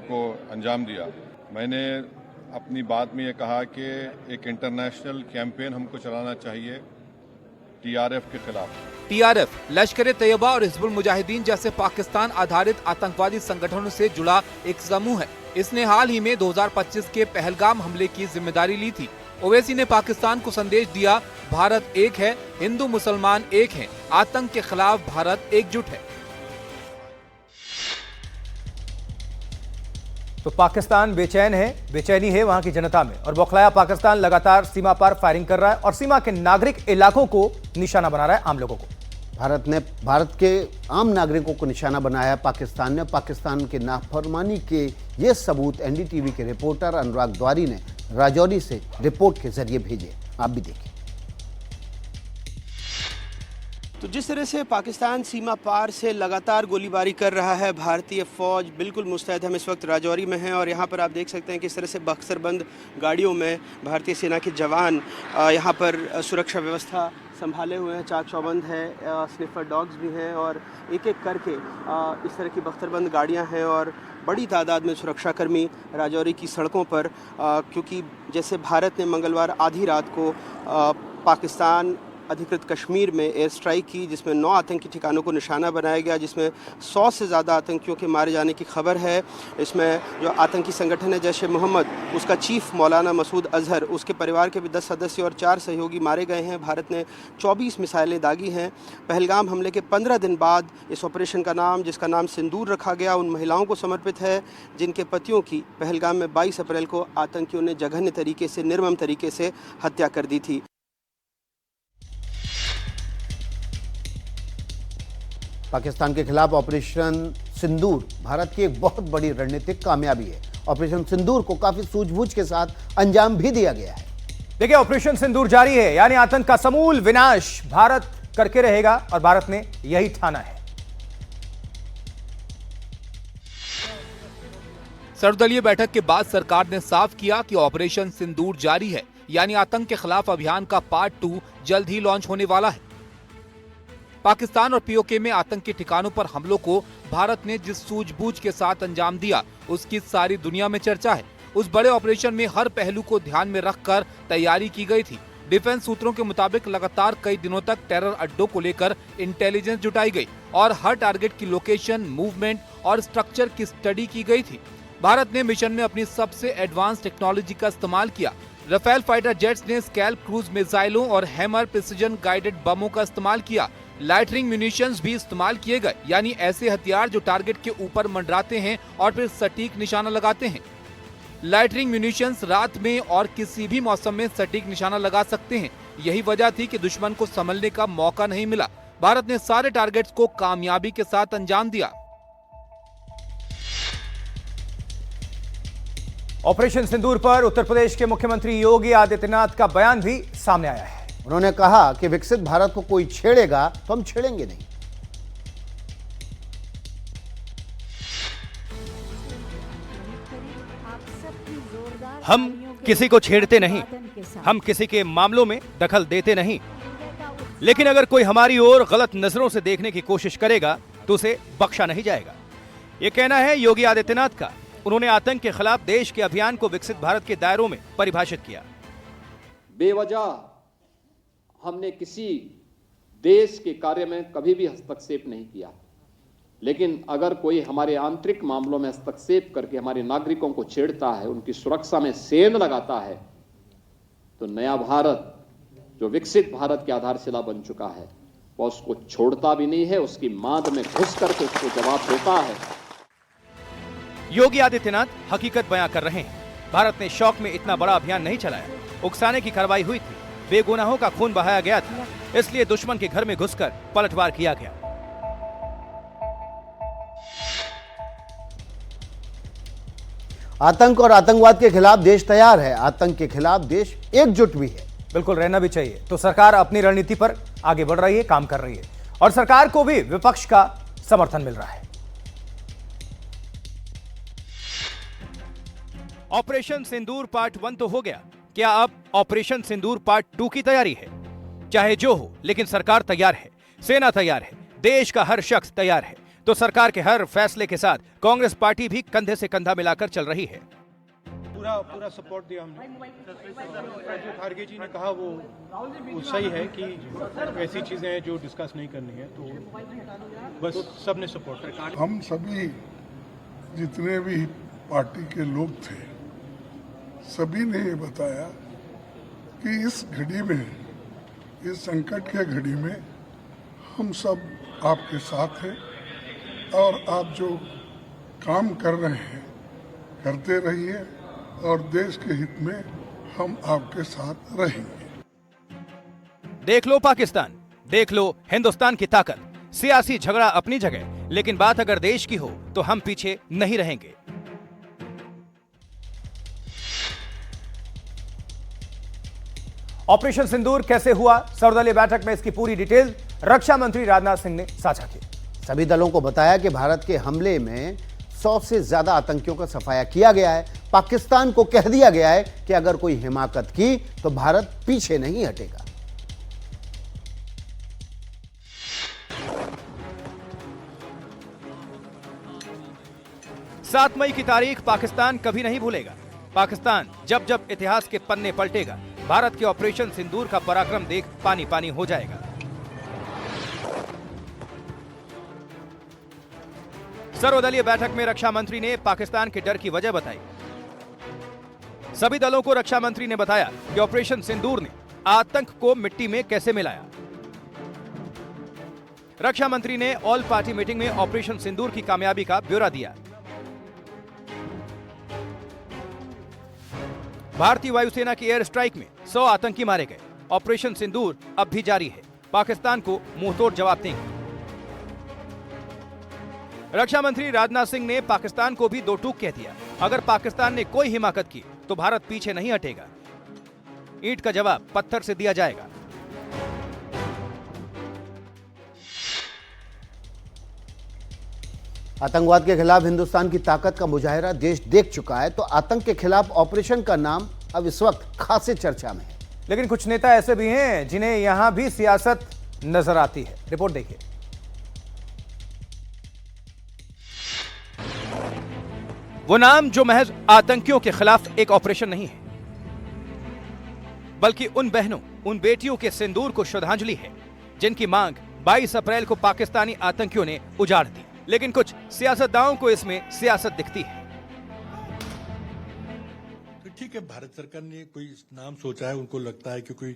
को अंजाम दिया। मैंने अपनी बात में ये कहा कि एक इंटरनेशनल कैंपेन हमको चलाना चाहिए टीआरएफ के खिलाफ।
टीआरएफ लश्कर-ए-तैयबा और हिजबुल मुजाहिदीन जैसे पाकिस्तान आधारित आतंकवादी संगठनों से जुड़ा एक समूह है। इसने हाल ही में 2025 के पहलगाम हमले की जिम्मेदारी ली थी। ओवैसी ने पाकिस्तान को संदेश दिया, भारत एक है, हिंदू मुसलमान एक हैं, आतंक के खिलाफ भारत एकजुट है।
तो पाकिस्तान बेचैन है, बेचैनी है वहां की जनता में, और बौखलाया पाकिस्तान लगातार सीमा पार फायरिंग कर रहा है और सीमा के नागरिक इलाकों को निशाना बना रहा है, आम लोगों को।
भारत के आम नागरिकों को निशाना बनाया पाकिस्तान ने। पाकिस्तान के नाफरमानी के ये सबूत एनडीटीवी के रिपोर्टर अनुराग द्वारी ने राजौरी से रिपोर्ट के जरिए भेजे, आप भी देखिए।
तो जिस तरह से पाकिस्तान सीमा पार से लगातार गोलीबारी कर रहा है, भारतीय फौज बिल्कुल मुस्तैद। हम इस वक्त राजौरी में हैं और यहाँ पर आप देख सकते हैं किस तरह से बख्तरबंद गाड़ियों में भारतीय सेना के जवान यहाँ पर सुरक्षा व्यवस्था संभाले हुए हैं। चाक चौबंद है, स्निफर डॉग्स भी हैं और एक एक करके इस तरह की बख्तरबंद गाड़ियाँ हैं और बड़ी तादाद में सुरक्षाकर्मी राजौरी की सड़कों पर, क्योंकि जैसे भारत ने मंगलवार आधी रात को पाकिस्तान अधिकृत कश्मीर में एयर स्ट्राइक की, जिसमें 9 आतंकी ठिकानों को निशाना बनाया गया, जिसमें 100 से ज़्यादा आतंकियों के मारे जाने की खबर है। इसमें जो आतंकी संगठन है जैश ए मोहम्मद, उसका चीफ मौलाना मसूद अजहर, उसके परिवार के भी 10 सदस्य और 4 सहयोगी मारे गए हैं। भारत ने 24 मिसाइलें दागी हैं। पहलगाम हमले के 15 दिन बाद इस ऑपरेशन का नाम, जिसका नाम सिंदूर रखा गया, उन महिलाओं को समर्पित है जिनके पतियों की पहलगाम में 22 अप्रैल को आतंकियों ने जघन्य तरीके से, निर्मम तरीके से हत्या कर दी थी।
पाकिस्तान के खिलाफ ऑपरेशन सिंदूर भारत की एक बहुत बड़ी रणनीतिक कामयाबी है। ऑपरेशन सिंदूर को काफी सूझबूझ के साथ अंजाम भी दिया गया है।
देखिए, ऑपरेशन सिंदूर जारी है, यानी आतंक का समूल विनाश भारत करके रहेगा और भारत ने यही ठाना है।
सर्वदलीय बैठक के बाद सरकार ने साफ किया कि ऑपरेशन सिंदूर जारी है, यानी आतंक के खिलाफ अभियान का पार्ट 2 जल्द ही लॉन्च होने वाला है। पाकिस्तान और पीओके में आतंक के ठिकानों पर हमलों को भारत ने जिस सूझबूझ के साथ अंजाम दिया, उसकी सारी दुनिया में चर्चा है। उस बड़े ऑपरेशन में हर पहलू को ध्यान में रखकर तैयारी की गई थी। डिफेंस सूत्रों के मुताबिक लगातार कई दिनों तक टेरर अड्डों को लेकर इंटेलिजेंस जुटाई गई और हर टारगेट की लोकेशन, मूवमेंट और स्ट्रक्चर की स्टडी की गई थी। भारत ने मिशन में अपनी सबसे एडवांस टेक्नोलॉजी का इस्तेमाल किया। राफेल फाइटर जेट्स ने स्कैल्प क्रूज मिसाइलों और हैमर प्रिसिजन गाइडेड बमों का इस्तेमाल किया। लाइटनिंग म्यूनिशंस भी इस्तेमाल किए गए, यानी ऐसे हथियार जो टारगेट के ऊपर मंडराते हैं और फिर सटीक निशाना लगाते हैं। लाइटनिंग म्यूनिशंस रात में और किसी भी मौसम में सटीक निशाना लगा सकते हैं। यही वजह थी कि दुश्मन को संभलने का मौका नहीं मिला। भारत ने सारे टारगेट्स को कामयाबी के साथ अंजाम दिया।
ऑपरेशन सिंदूर पर उत्तर प्रदेश के मुख्यमंत्री योगी आदित्यनाथ का बयान भी सामने आया है।
उन्होंने कहा कि विकसित भारत को कोई छेड़ेगा तो हम छेड़ेंगे नहीं।
हम किसी को छेड़ते नहीं, हम किसी के मामलों में दखल देते नहीं, लेकिन अगर कोई हमारी ओर गलत नजरों से देखने की कोशिश करेगा तो उसे बख्शा नहीं जाएगा। ये कहना है योगी आदित्यनाथ का। उन्होंने आतंक के खिलाफ देश के अभियान को विकसित भारत के दायरों में परिभाषित किया।
बेवजह हमने किसी देश के कार्य में कभी भी हस्तक्षेप नहीं किया, लेकिन अगर कोई हमारे आंतरिक मामलों में हस्तक्षेप करके हमारे नागरिकों को छेड़ता है, उनकी सुरक्षा में सेंध लगाता है, तो नया भारत जो विकसित भारत की आधारशिला बन चुका है, वह उसको छोड़ता भी नहीं है, उसकी मांद में घुस करके उसको जवाब देता है।
योगी आदित्यनाथ हकीकत बयां कर रहे हैं। भारत ने शौक में इतना बड़ा अभियान नहीं चलाया। उकसाने की कार्रवाई हुई थी, बेगुनाहों का खून बहाया गया था, इसलिए दुश्मन के घर में घुसकर पलटवार किया गया।
आतंक और आतंकवाद के खिलाफ देश तैयार है। आतंक के खिलाफ देश एकजुट भी है।
बिल्कुल रहना भी चाहिए। तो सरकार अपनी रणनीति पर आगे बढ़ रही है, काम कर रही है, और सरकार को भी विपक्ष का समर्थन मिल रहा है।
ऑपरेशन सिंदूर पार्ट 1 तो हो गया, क्या अब ऑपरेशन सिंदूर पार्ट 2 की तैयारी है? चाहे जो हो, लेकिन सरकार तैयार है, सेना तैयार है, देश का हर शख्स तैयार है। तो सरकार के हर फैसले के साथ कांग्रेस पार्टी भी कंधे से कंधा मिलाकर चल रही है।
पूरा सपोर्ट दिया हमने। जो खारगे जी ने कहा वो सही है कि ऐसी चीज़ें हैं जो डिस्कस नहीं करनी है, तो बस सबने सपोर्ट किया।
हम सभी जितने भी पार्टी के लोग थे, सभी ने ये बताया कि इस घड़ी में, इस संकट के घड़ी में हम सब आपके साथ हैं और आप जो काम कर रहे हैं करते रहिए और देश के हित में हम आपके साथ रहेंगे।
देख लो पाकिस्तान, देख लो हिंदुस्तान की ताकत। सियासी झगड़ा अपनी जगह, लेकिन बात अगर देश की हो तो हम पीछे नहीं रहेंगे।
ऑपरेशन सिंदूर कैसे हुआ, सर्वदलीय बैठक में इसकी पूरी डिटेल रक्षा मंत्री राजनाथ सिंह ने साझा की।
सभी दलों को बताया कि भारत के हमले में 100 से ज्यादा आतंकियों का सफाया किया गया है। पाकिस्तान को कह दिया गया है कि अगर कोई हिमाकत की तो भारत पीछे नहीं हटेगा।
सात मई की तारीख पाकिस्तान कभी नहीं भूलेगा। पाकिस्तान जब जब इतिहास के पन्ने पलटेगा, भारत के ऑपरेशन सिंदूर का पराक्रम देख पानी पानी हो जाएगा। सर्वदलीय बैठक में रक्षा मंत्री ने पाकिस्तान के डर की वजह बताई। सभी दलों को रक्षा मंत्री ने बताया कि ऑपरेशन सिंदूर ने आतंक को मिट्टी में कैसे मिलाया। रक्षा मंत्री ने ऑल पार्टी मीटिंग में ऑपरेशन सिंदूर की कामयाबी का ब्यौरा दिया। भारतीय वायुसेना की एयर स्ट्राइक में 100 आतंकी मारे गए। ऑपरेशन सिंदूर अब भी जारी है, पाकिस्तान को मुंहतोड़ जवाब देंगे। रक्षा मंत्री राजनाथ सिंह ने पाकिस्तान को भी दो टूक कह दिया। अगर पाकिस्तान ने कोई हिमाकत की तो भारत पीछे नहीं हटेगा। ईंट का जवाब पत्थर से दिया जाएगा।
आतंकवाद के खिलाफ हिंदुस्तान की ताकत का मुजाहिरा देश देख चुका है, तो आतंक के खिलाफ ऑपरेशन का नाम अब इस वक्त खासे चर्चा में है।
लेकिन कुछ नेता ऐसे भी हैं जिन्हें यहां भी सियासत नजर आती है। रिपोर्ट देखिए।
वो नाम जो महज आतंकियों के खिलाफ एक ऑपरेशन नहीं है, बल्कि उन बहनों, उन बेटियों के सिंदूर को श्रद्धांजलि है जिनकी मांग 22 अप्रैल को पाकिस्तानी आतंकियों ने उजाड़ दी। लेकिन कुछ सियासतदानों को इसमें सियासत दिखती है।
तो ठीक है, भारत सरकार ने कोई नाम सोचा है, उनको लगता है कि कोई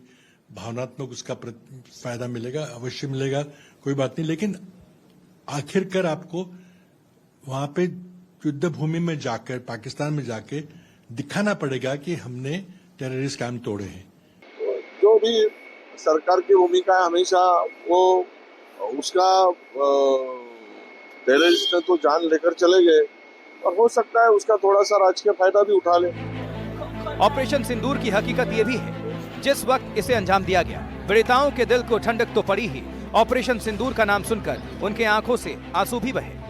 भावनात्मक उसका फायदा मिलेगा, अवश्य मिलेगा, कोई बात नहीं। लेकिन आखिरकार आपको वहां पे युद्ध भूमि में जाकर, पाकिस्तान में जाके दिखाना पड़ेगा कि हमने टेररिस्ट कैंप तोड़े हैं।
जो भी सरकार की भूमिका है हमेशा वो उसका टेररिस्ट ने तो जान लेकर चले गए और हो सकता है उसका थोड़ा सा राजकीय फायदा भी उठा ले।
ऑपरेशन सिंदूर की हकीकत यह भी है, जिस वक्त इसे अंजाम दिया गया, पीड़िताओं के दिल को ठंडक तो पड़ी ही, ऑपरेशन सिंदूर का नाम सुनकर उनके आंखों से आंसू भी बहे।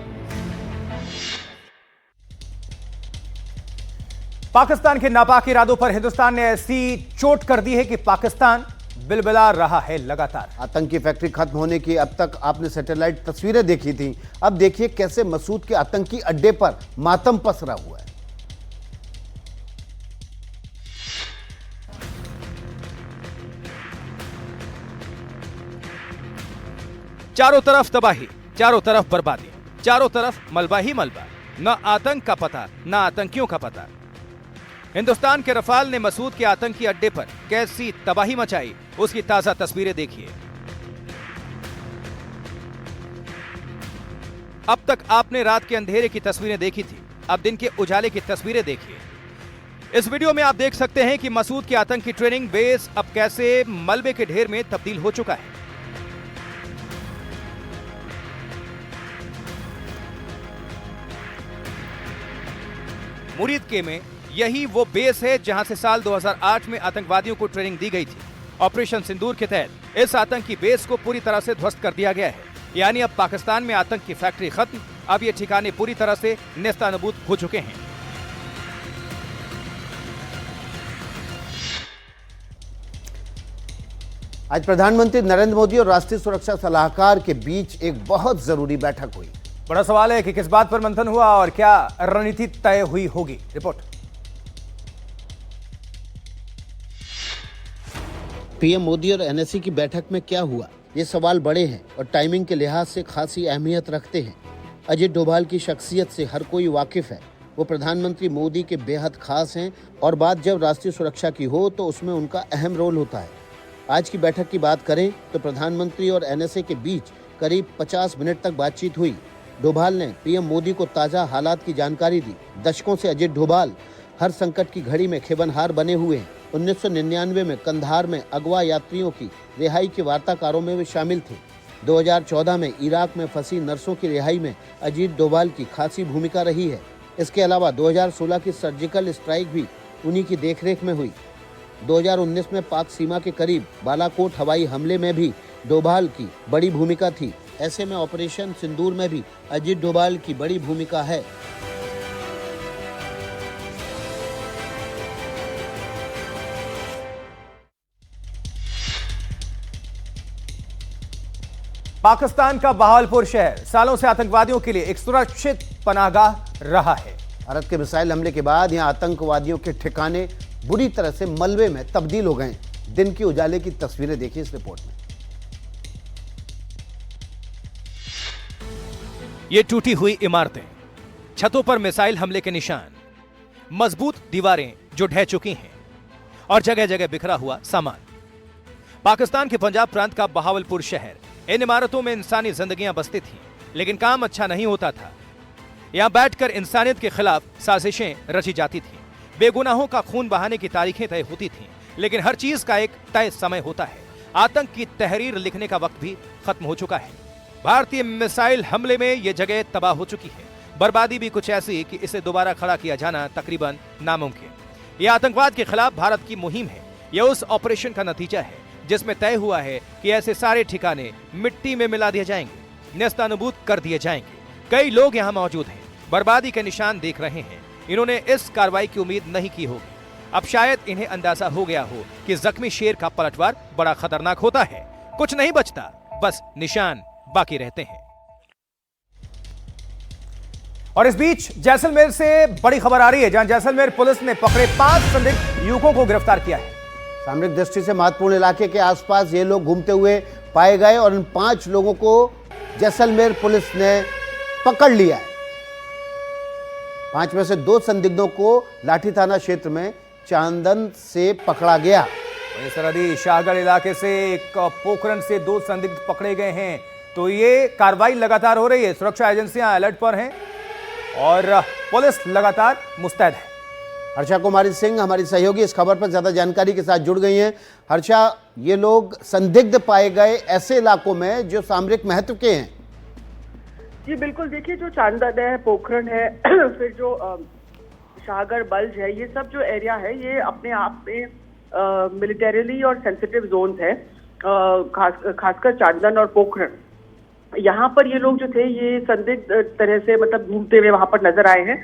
पाकिस्तान के नापाक इरादों पर हिंदुस्तान ने ऐसी चोट कर दी है कि पाकिस्तान बिलबिला रहा है लगातार।
आतंकी फैक्ट्री खत्म होने की अब तक आपने सैटेलाइट तस्वीरें देखी थी, अब देखिए कैसे मसूद के आतंकी अड्डे पर मातम पसरा हुआ है।
चारों तरफ तबाही, चारों तरफ बर्बादी, चारों तरफ मलबा ही मलबा, न आतंक का पता, न आतंकियों का पता। हिंदुस्तान के रफाल ने मसूद के आतंकी अड्डे पर कैसी तबाही मचाई, उसकी ताजा तस्वीरें देखिए। अब तक आपने रात के अंधेरे की तस्वीरें देखी थी, अब दिन के उजाले की तस्वीरें देखिए। इस वीडियो में आप देख सकते हैं कि मसूद के आतंकी ट्रेनिंग बेस अब कैसे मलबे के ढेर में तब्दील हो चुका है। मुरीदके में यही वो बेस है जहां से साल 2008 में आतंकवादियों को ट्रेनिंग दी गई थी। ऑपरेशन सिंदूर के तहत इस आतंकी बेस को पूरी तरह से ध्वस्त कर दिया गया है। यानी अब पाकिस्तान में आतंक की फैक्ट्री खत्म, अब ये ठिकाने पूरी तरह से नेस्तानाबूद हो चुके हैं।
आज प्रधानमंत्री नरेंद्र मोदी और राष्ट्रीय सुरक्षा सलाहकार के बीच एक बहुत जरूरी बैठक हुई।
बड़ा सवाल है कि किस बात पर मंथन हुआ और क्या रणनीति तय हुई होगी। रिपोर्ट।
पीएम मोदी और एनएसए की बैठक में क्या हुआ, ये सवाल बड़े हैं और टाइमिंग के लिहाज से खासी अहमियत रखते हैं। अजित डोभाल की शख्सियत से हर कोई वाकिफ है। वो प्रधानमंत्री मोदी के बेहद खास हैं और बात जब राष्ट्रीय सुरक्षा की हो तो उसमें उनका अहम रोल होता है। आज की बैठक की बात करें तो प्रधानमंत्री और एनएसए के बीच करीब 50 मिनट तक बातचीत हुई। डोभाल ने पीएम मोदी को ताज़ा हालात की जानकारी दी। दशकों से अजित डोभाल हर संकट की घड़ी में खेबनहार बने हुए हैं। 1999 में कंधार में अगवा यात्रियों की रिहाई के वार्ताकारों में वे शामिल थे। 2014 में इराक में फंसी नर्सों की रिहाई में अजित डोभाल की खासी भूमिका रही है। इसके अलावा 2016 की सर्जिकल स्ट्राइक भी उन्हीं की देखरेख में हुई। 2019 में पाक सीमा के करीब बालाकोट हवाई हमले में भी डोभाल की बड़ी भूमिका थी। ऐसे में ऑपरेशन सिंदूर में भी अजित डोभाल की बड़ी भूमिका है।
पाकिस्तान का बहावलपुर शहर सालों से आतंकवादियों के लिए एक सुरक्षित पनाहगाह रहा है।
भारत के मिसाइल हमले के बाद यहां आतंकवादियों के ठिकाने बुरी तरह से मलबे में तब्दील हो गए। दिन के उजाले की तस्वीरें देखिए इस रिपोर्ट में।
ये टूटी हुई इमारतें, छतों पर मिसाइल हमले के निशान, मजबूत दीवारें जो ढह चुकी हैं और जगह जगह बिखरा हुआ सामान। पाकिस्तान के पंजाब प्रांत का बहावलपुर शहर, इन इमारतों में इंसानी जिंदगियां बसती थीं, लेकिन काम अच्छा नहीं होता था। यहां बैठकर इंसानियत के खिलाफ साजिशें रची जाती थीं। बेगुनाहों का खून बहाने की तारीखें तय होती थीं, लेकिन हर चीज का एक तय समय होता है। आतंक की तहरीर लिखने का वक्त भी खत्म हो चुका है। भारतीय मिसाइल हमले में यह जगह तबाह हो चुकी है। बर्बादी भी कुछ ऐसी कि इसे दोबारा खड़ा किया जाना तकरीबन नामुमकिन। यह आतंकवाद के खिलाफ भारत की मुहिम है। यह उस ऑपरेशन का नतीजा है जिसमें तय हुआ है कि ऐसे सारे ठिकाने मिट्टी में मिला दिए जाएंगे, नेस्तनाबूद कर दिए जाएंगे। कई लोग यहां मौजूद हैं, बर्बादी के निशान देख रहे हैं। इन्होंने इस कार्रवाई की उम्मीद नहीं की होगी। अब शायद इन्हें अंदाजा हो गया हो कि जख्मी शेर का पलटवार बड़ा खतरनाक होता है। कुछ नहीं बचता, बस निशान बाकी रहते हैं।
और इस बीच जैसलमेर से बड़ी खबर आ रही है, जहां जैसलमेर पुलिस ने पकड़े 5 संदिग्ध युवकों को गिरफ्तार किया है।
सामरिक दृष्टि से महत्वपूर्ण इलाके के आसपास ये लोग घूमते हुए पाए गए और इन 5 लोगों को जैसलमेर पुलिस ने पकड़ लिया है। 5 में से 2 संदिग्धों को लाठी थाना क्षेत्र में चांदन से पकड़ा गया।
सरहदी शाहगढ़ इलाके से एक पोखरण से 2 संदिग्ध पकड़े गए हैं। तो ये कार्रवाई लगातार हो रही है। सुरक्षा एजेंसियां अलर्ट पर हैं और पुलिस लगातार मुस्तैद है।
हर्षा कुमारी सिंह हमारी सहयोगी इस खबर पर ज्यादा जानकारी के साथ जुड़ गई हैं। हर्षा, ये लोग संदिग्ध पाए गए ऐसे इलाकों में जो सामरिक महत्व के हैं।
जी बिल्कुल, देखिए जो चांदन है, पोखरण है, फिर जो शाहगढ़ बल्ज है, ये सब जो एरिया है ये अपने आप में मिलिटरीली और सेंसिटिव जोन्स है। खासकर चांदन और पोखरण, यहाँ पर ये लोग जो थे ये संदिग्ध तरह से मतलब घूमते हुए वहां पर नजर आए हैं।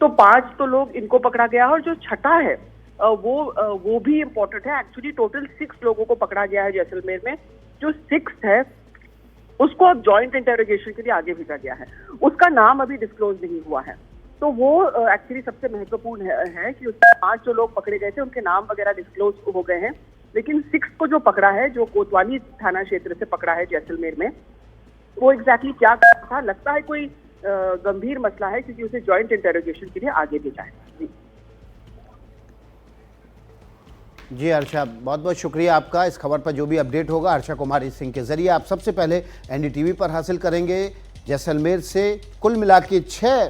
तो 5 तो लोग इनको पकड़ा गया और जो छठा है वो भी इम्पोर्टेंट है। एक्चुअली टोटल 6 लोगों को पकड़ा गया है जैसलमेर में। जो 6th है उसको अब जॉइंट इंटरोगेशन के लिए आगे भेजा गया है। उसका नाम अभी डिस्क्लोज नहीं हुआ है। तो वो एक्चुअली सबसे महत्वपूर्ण है कि उसके 5 जो लोग पकड़े गए थे उनके नाम वगैरह डिस्क्लोज हो गए हैं। लेकिन 6 को जो पकड़ा है, जो कोतवाली थाना क्षेत्र से पकड़ा है जैसलमेर में, वो एग्जैक्टली क्या था, लगता है कोई गंभीर मसला है, क्योंकि उसे जॉइंट इंटरोगेशन के लिए आगे भेजा है।
जी हर्षा, बहुत बहुत शुक्रिया आपका। इस खबर पर जो भी अपडेट होगा हर्षा कुमारी सिंह के जरिए आप सबसे पहले एनडीटीवी पर हासिल करेंगे। जैसलमेर से कुल मिला के 6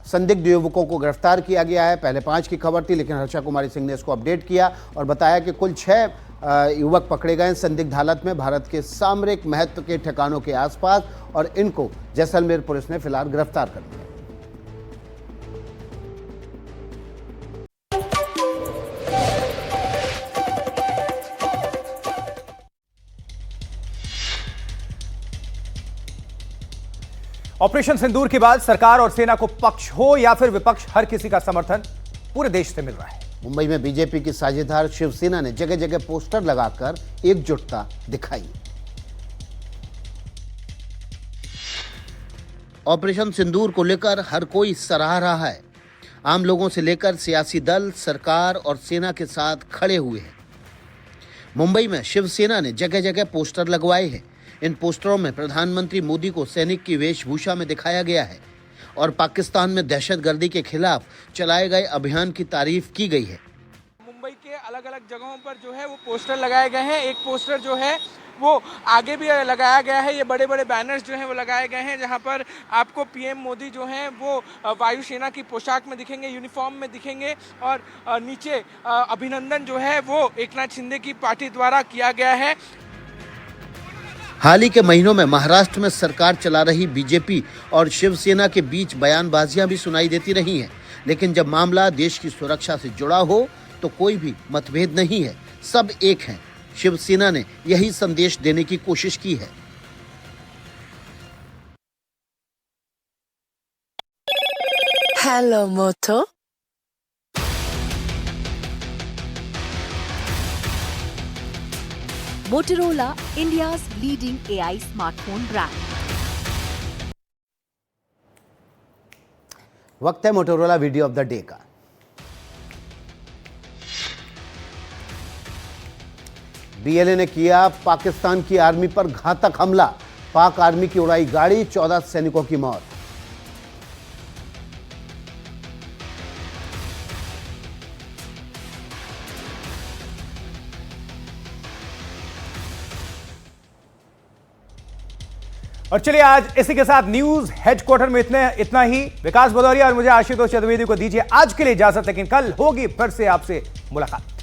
संदिग्ध युवकों को गिरफ्तार किया गया है। पहले 5 की खबर थी, लेकिन हर्षा कुमारी सिंह ने इसको अपडेट किया और बताया कि कुल 6 युवक पकड़े गए संदिग्ध हालत में भारत के सामरिक महत्व के ठिकानों के आसपास, और इनको जैसलमेर पुलिस ने फिलहाल गिरफ्तार कर लिया।
ऑपरेशन सिंदूर के बाद सरकार और सेना को पक्ष हो या फिर विपक्ष, हर किसी का समर्थन पूरे देश से मिल रहा है।
मुंबई में बीजेपी की साझेदार शिवसेना ने जगह जगह पोस्टर लगाकर एकजुटता दिखाई। ऑपरेशन सिंदूर को लेकर हर कोई सराह रहा है। आम लोगों से लेकर सियासी दल सरकार और सेना के साथ खड़े हुए हैं। मुंबई में शिवसेना ने जगह जगह पोस्टर लगवाए हैं। इन पोस्टरों में प्रधानमंत्री मोदी को सैनिक की वेशभूषा में दिखाया गया है और पाकिस्तान में दहशतगर्दी के खिलाफ चलाए गए अभियान की तारीफ की गई है।
मुंबई के अलग अलग जगहों पर जो है वो पोस्टर लगाए गए हैं। एक पोस्टर जो है वो आगे भी लगाया गया है। ये बड़े बड़े बैनर्स जो हैं वो लगाए गए हैं, जहां पर आपको पीएम मोदी जो हैं वो वायुसेना की पोशाक में दिखेंगे, यूनिफॉर्म में दिखेंगे और नीचे अभिनंदन जो है वो एकनाथ शिंदे की पार्टी द्वारा किया गया है।
हाल ही के महीनों में महाराष्ट्र में सरकार चला रही बीजेपी और शिवसेना के बीच बयानबाजियां भी सुनाई देती रही हैं, लेकिन जब मामला देश की सुरक्षा से जुड़ा हो तो कोई भी मतभेद नहीं है, सब एक हैं। शिवसेना ने यही संदेश देने की कोशिश की है।
हेलो मोटो। Motorola, India's leading AI smartphone brand.
वक्त है Motorola video of the day का। बीएलए ने किया पाकिस्तान की आर्मी पर घातक हमला, पाक आर्मी की उड़ाई गाड़ी, 14 सैनिकों की मौत।
और चलिए आज इसी के साथ न्यूज हेडक्वार्टर में इतना ही। विकास भदौरिया और मुझे आशुतोष चतुर्वेदी को दीजिए आज के लिए इजाजत, लेकिन कल होगी फिर से आपसे मुलाकात।